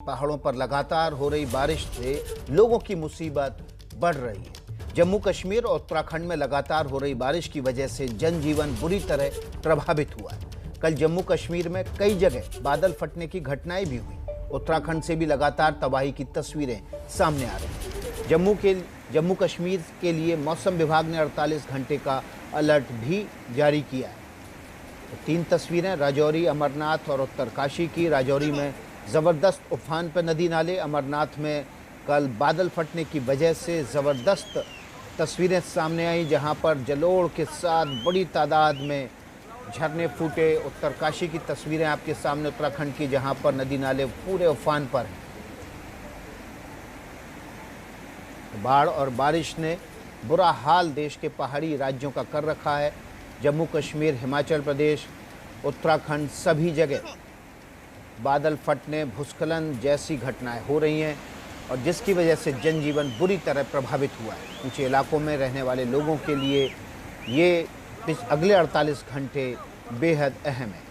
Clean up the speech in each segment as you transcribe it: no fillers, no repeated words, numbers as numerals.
पहाड़ों पर लगातार हो रही बारिश से लोगों की मुसीबत बढ़ रही है। जम्मू कश्मीर और उत्तराखंड में लगातार हो रही बारिश की वजह से जनजीवन बुरी तरह प्रभावित हुआ है। कल जम्मू कश्मीर में कई जगह बादल फटने की घटनाएं भी हुई। उत्तराखंड से भी लगातार तबाही की तस्वीरें सामने आ रही हैं। जम्मू कश्मीर के लिए मौसम विभाग ने 48 घंटे का अलर्ट भी जारी किया है। तो 3 तस्वीरें राजौरी, अमरनाथ और उत्तरकाशी की। राजौरी में ज़बरदस्त उफान पर नदी नाले। अमरनाथ में कल बादल फटने की वजह से ज़बरदस्त तस्वीरें सामने आई, जहां पर जलोड़ के साथ बड़ी तादाद में झरने फूटे। उत्तरकाशी की तस्वीरें आपके सामने उत्तराखंड की, जहां पर नदी नाले पूरे उफान पर हैं। बाढ़ और बारिश ने बुरा हाल देश के पहाड़ी राज्यों का कर रखा है। जम्मू कश्मीर, हिमाचल प्रदेश, उत्तराखंड सभी जगह बादल फटने, भूस्खलन जैसी घटनाएं हो रही हैं और जिसकी वजह से जनजीवन बुरी तरह प्रभावित हुआ है। ऊंचे इलाकों में रहने वाले लोगों के लिए ये अगले 48 घंटे बेहद अहम है।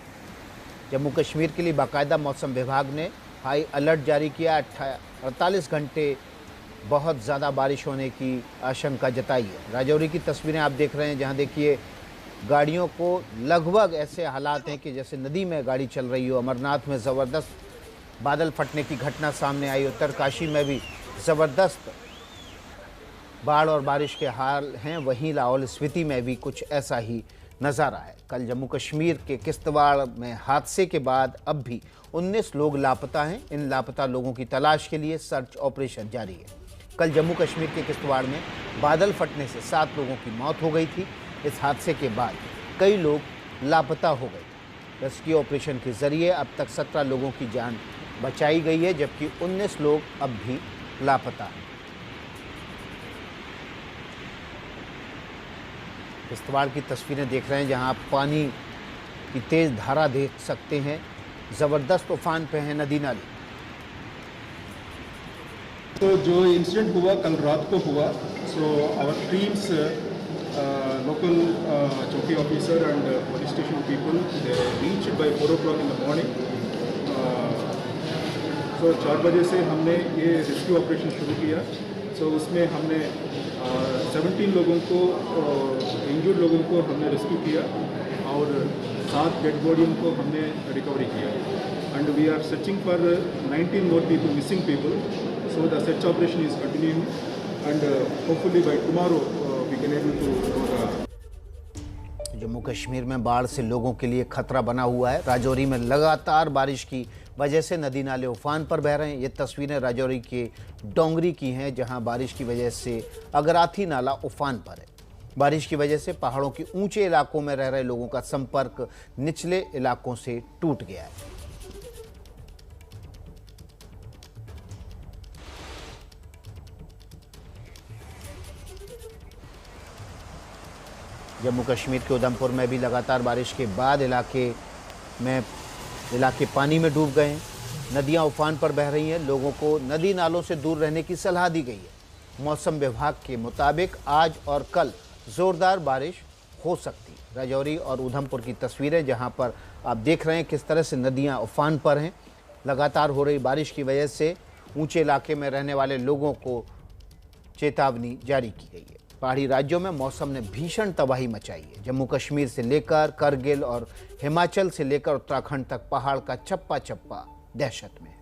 जम्मू कश्मीर के लिए बाकायदा मौसम विभाग ने हाई अलर्ट जारी किया। 48 घंटे बहुत ज़्यादा बारिश होने की आशंका जताई है। राजौरी की तस्वीरें आप देख रहे हैं, जहां देखिए गाड़ियों को लगभग ऐसे हालात हैं कि जैसे नदी में गाड़ी चल रही हो। अमरनाथ में ज़बरदस्त बादल फटने की घटना सामने आई। उत्तरकाशी में भी ज़बरदस्त बाढ़ और बारिश के हाल हैं। वहीं लाहौल स्पीति में भी कुछ ऐसा ही नज़ारा है। कल जम्मू कश्मीर के किश्तवाड़ में हादसे के बाद अब भी 19 लोग लापता हैं। इन लापता लोगों की तलाश के लिए सर्च ऑपरेशन जारी है। कल जम्मू कश्मीर के किश्तवाड़ में बादल फटने से 7 लोगों की मौत हो गई थी। इस हादसे के बाद कई लोग लापता हो गए। रेस्क्यू ऑपरेशन के जरिए अब तक 17 लोगों की जान बचाई गई है, जबकि 19 लोग अब भी लापता हैं। किश्तवाड़ की तस्वीरें देख रहे हैं, जहां आप पानी की तेज धारा देख सकते हैं। ज़बरदस्त उफान पे है नदी नाले। तो जो इंसिडेंट हुआ कल रात को हुआ, so our teams local chowki officer and police station people, they reached by 4 o'clock in the morning. So 4 बजे से हमने ये रेस्क्यू ऑपरेशन शुरू किया। सो उसमें हमने 17 लोगों को, इंजर्ड लोगों को हमने रेस्क्यू किया और 7 डेड बॉडियों को हमने रिकवरी किया। And we are searching for 19 more people, missing people. So the search operation is continuing and hopefully by tomorrow we can able to know the. Jammu Kashmir में बाढ़ से लोगों के लिए खतरा बना हुआ है। राजौरी में लगातार बारिश की वजह से नदी नाले उफान पर बह रहे हैं। ये तस्वीरें राजौरी के डोंगरी की हैं, जहां बारिश की वजह से अगराथी नाला उफान पर है। बारिश की वजह से पहाड़ों के ऊंचे इलाकों में रह रहे लोगों का संपर्क निचले इलाकों से टूट गया है। जम्मू कश्मीर के उधमपुर में भी लगातार बारिश के बाद इलाके पानी में डूब गए हैं। नदियां उफान पर बह रही हैं। लोगों को नदी नालों से दूर रहने की सलाह दी गई है। मौसम विभाग के मुताबिक आज और कल ज़ोरदार बारिश हो सकती है। राजौरी और उधमपुर की तस्वीरें, जहां पर आप देख रहे हैं किस तरह से नदियां उफान पर हैं। लगातार हो रही बारिश की वजह से ऊंचे इलाके में रहने वाले लोगों को चेतावनी जारी की गई है। पहाड़ी राज्यों में मौसम ने भीषण तबाही मचाई है। जम्मू कश्मीर से लेकर करगिल और हिमाचल से लेकर उत्तराखंड तक पहाड़ का चप्पा चप्पा दहशत में है।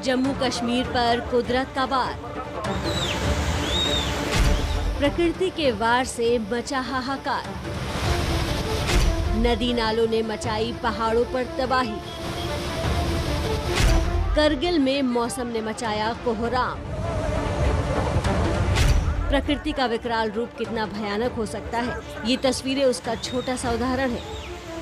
जम्मू कश्मीर पर कुदरत का वार। प्रकृति के वार से मचा हाहाकार। नदी नालों ने मचाई पहाड़ों पर तबाही। करगिल में मौसम ने मचाया कोहराम। प्रकृति का विकराल रूप कितना भयानक हो सकता है, ये तस्वीरें उसका छोटा सा उदाहरण है।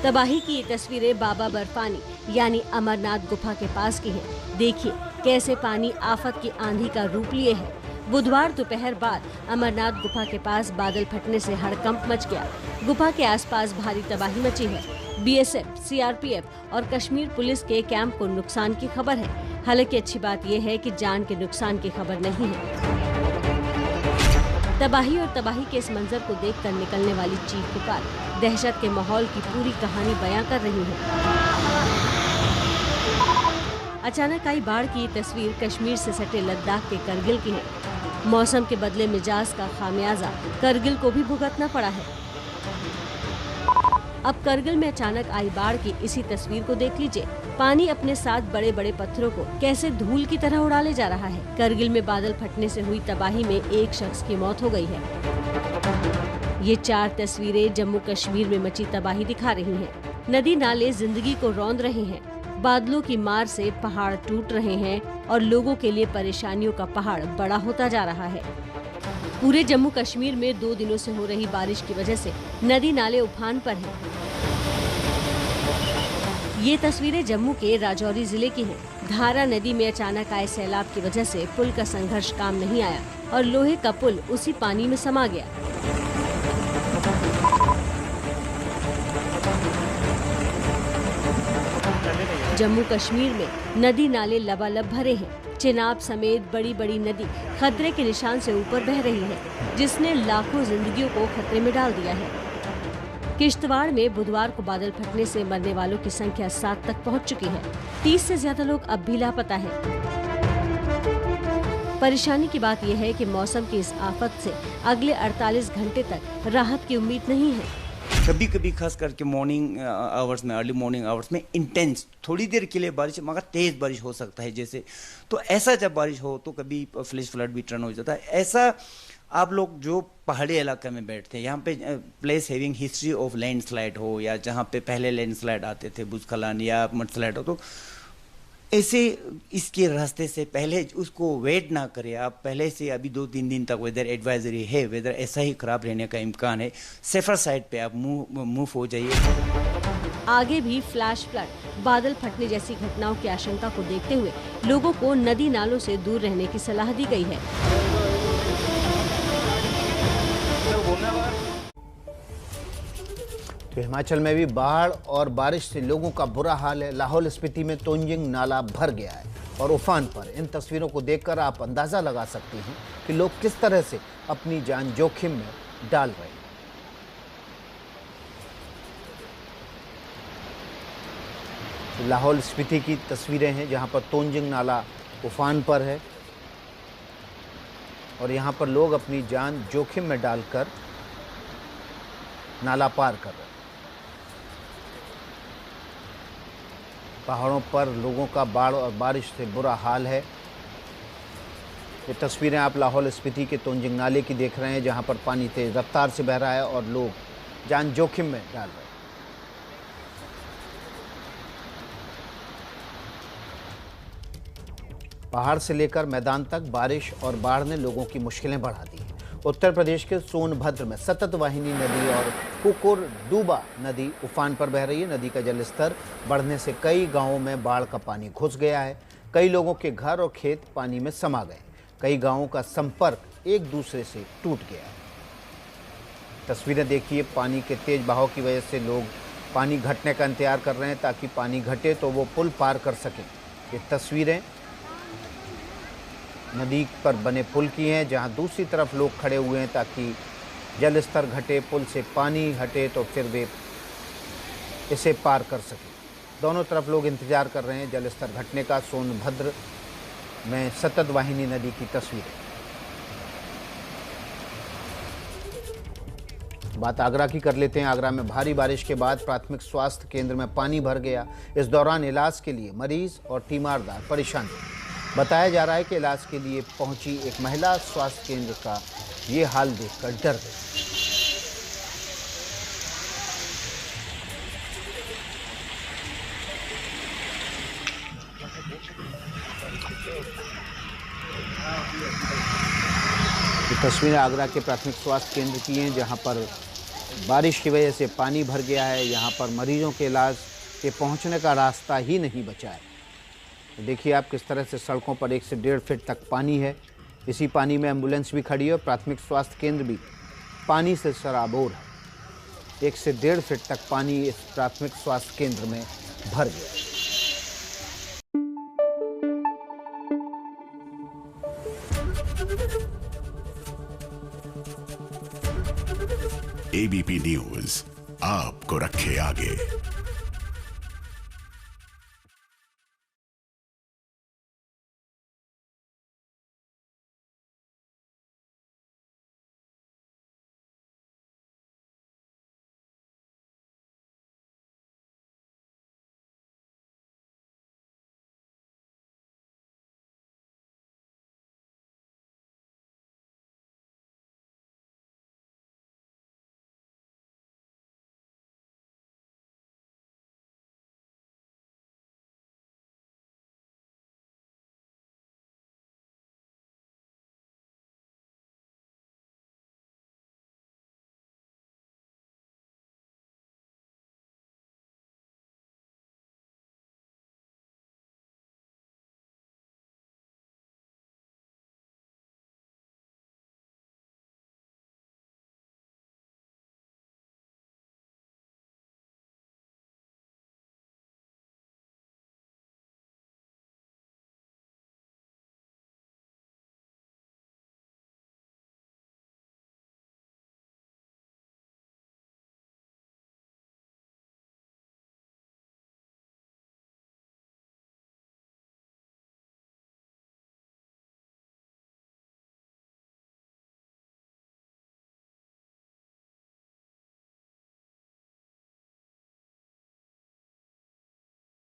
तबाही की ये तस्वीरें बाबा बर्फानी यानी अमरनाथ गुफा के पास की हैं। देखिए कैसे पानी आफत की आंधी का रूप लिए है। बुधवार दोपहर बाद अमरनाथ गुफा के पास बादल फटने से हड़कंप मच गया। गुफा के आसपास भारी तबाही मची है। बीएसएफ, सीआरपीएफ और कश्मीर पुलिस के कैंप को नुकसान की खबर है। हालांकि अच्छी बात यह है कि जान के नुकसान की खबर नहीं है। तबाही और तबाही के इस मंजर को देखकर निकलने वाली चीख पुकार दहशत के माहौल की पूरी कहानी बयां कर रही है। अचानक आई बाढ़ की ये तस्वीर कश्मीर से सटे लद्दाख के करगिल की है। मौसम के बदले मिजाज का खामियाजा करगिल को भी भुगतना पड़ा है। अब करगिल में अचानक आई बाढ़ की इसी तस्वीर को देख लीजिए। पानी अपने साथ बड़े बड़े पत्थरों को कैसे धूल की तरह उड़ा ले जा रहा है। करगिल में बादल फटने से हुई तबाही में एक शख्स की मौत हो गई है। ये 4 तस्वीरें जम्मू कश्मीर में मची तबाही दिखा रही हैं। नदी नाले जिंदगी को रौंद रहे हैं। बादलों की मार से पहाड़ टूट रहे हैं और लोगों के लिए परेशानियों का पहाड़ बड़ा होता जा रहा है। पूरे जम्मू कश्मीर में 2 दिनों से हो रही बारिश की वजह से नदी नाले उफान पर हैं। ये तस्वीरें जम्मू के राजौरी जिले की हैं। धारा नदी में अचानक आए सैलाब की वजह से पुल का संघर्ष काम नहीं आया और लोहे का पुल उसी पानी में समा गया। जम्मू कश्मीर में नदी नाले लबालब भरे हैं। चिनाब समेत बड़ी बड़ी नदी खतरे के निशान से ऊपर बह रही है, जिसने लाखों जिंदगियों को खतरे में डाल दिया है। किश्तवाड़ में बुधवार को बादल फटने से मरने वालों की संख्या 7 तक पहुंच चुकी है। 30 से ज्यादा लोग अब भी लापता हैं। परेशानी की बात यह है कि मौसम की इस आफत से अगले 48 घंटे तक राहत की उम्मीद नहीं है। कभी कभी खास करके मॉर्निंग आवर्स में, अर्ली मॉर्निंग आवर्स में इंटेंस थोड़ी देर के लिए बारिश, मगर तेज बारिश हो सकता है जैसे। तो ऐसा जब बारिश हो तो कभी फ्लैश फ्लड भी टर्न हो जाता है। ऐसा आप लोग जो पहाड़ी इलाके में बैठते हैं, यहाँ पे place having history of landslide हो या जहाँ पे पहले लैंडस्लाइड आते थे, भूस्खलन या मडस्लाइड हो, तो ऐसे इसके रास्ते से पहले उसको वेट ना करें। आप पहले से अभी 2-3 दिन तक वेदर एडवाइजरी है, वेदर ऐसा ही खराब रहने का इम्कान है, सेफर साइड पे आप मूव हो जाइए। आगे भी फ्लैश फ्लड, बादल फटने जैसी घटनाओं की आशंका को देखते हुए लोगों को नदी नालों से दूर रहने की सलाह दी गई है। तो हिमाचल में भी बाढ़ और बारिश से लोगों का बुरा हाल है। लाहौल स्पीति में तोंजिंग नाला भर गया है और उफान पर। इन तस्वीरों को देखकर आप अंदाजा लगा सकते हैं कि लोग किस तरह से अपनी जान जोखिम में डाल रहे हैं। लाहौल स्पीति की तस्वीरें हैं जहां पर तोंजिंग नाला उफान पर है और यहां पर लोग अपनी जान जोखिम में डालकर नाला पार कर रहे हैं। पहाड़ों पर लोगों का बाढ़ और बारिश से बुरा हाल है। ये तस्वीरें आप लाहौल स्पीति के तोंजिंग नाले की देख रहे हैं जहां पर पानी तेज रफ्तार से बह रहा है और लोग जान जोखिम में डाल रहे हैं। पहाड़ से लेकर मैदान तक बारिश और बाढ़ ने लोगों की मुश्किलें बढ़ा दी हैं। उत्तर प्रदेश के सोनभद्र में सतत वाहिनी नदी और कुकुरडुबा नदी उफान पर बह रही है। नदी का जलस्तर बढ़ने से कई गांवों में बाढ़ का पानी घुस गया है। कई लोगों के घर और खेत पानी में समा गए। कई गांवों का संपर्क एक दूसरे से टूट गया है। तस्वीरें देखिए, पानी के तेज बहाव की वजह से लोग पानी घटने का इंतजार कर रहे हैं ताकि पानी घटे तो वो पुल पार कर सकें। ये तस्वीरें नदी पर बने पुल की हैं जहां दूसरी तरफ लोग खड़े हुए हैं ताकि जल स्तर घटे, पुल से पानी हटे तो फिर वे इसे पार कर सकें। दोनों तरफ लोग इंतजार कर रहे हैं जल स्तर घटने का। सोनभद्र में सतत वाहिनी नदी की तस्वीरें। बात आगरा की कर लेते हैं। आगरा में भारी बारिश के बाद प्राथमिक स्वास्थ्य केंद्र में पानी भर गया। इस दौरान इलाज के लिए मरीज और तीमारदार परेशान थे। बताया जा रहा है कि इलाज के लिए पहुंची एक महिला स्वास्थ्य केंद्र का ये हाल देखकर डर गई। ये तस्वीरें आगरा के प्राथमिक स्वास्थ्य केंद्र की हैं जहां पर बारिश की वजह से पानी भर गया है। यहां पर मरीजों के इलाज के पहुंचने का रास्ता ही नहीं बचा है। देखिए आप किस तरह से सड़कों पर 1 से 1.5 फीट तक पानी है। इसी पानी में एम्बुलेंस भी खड़ी है और प्राथमिक स्वास्थ्य केंद्र भी पानी से सराबोर है। 1 से 1.5 फीट तक पानी इस प्राथमिक स्वास्थ्य केंद्र में भर गया। एबीपी न्यूज आपको रखे आगे।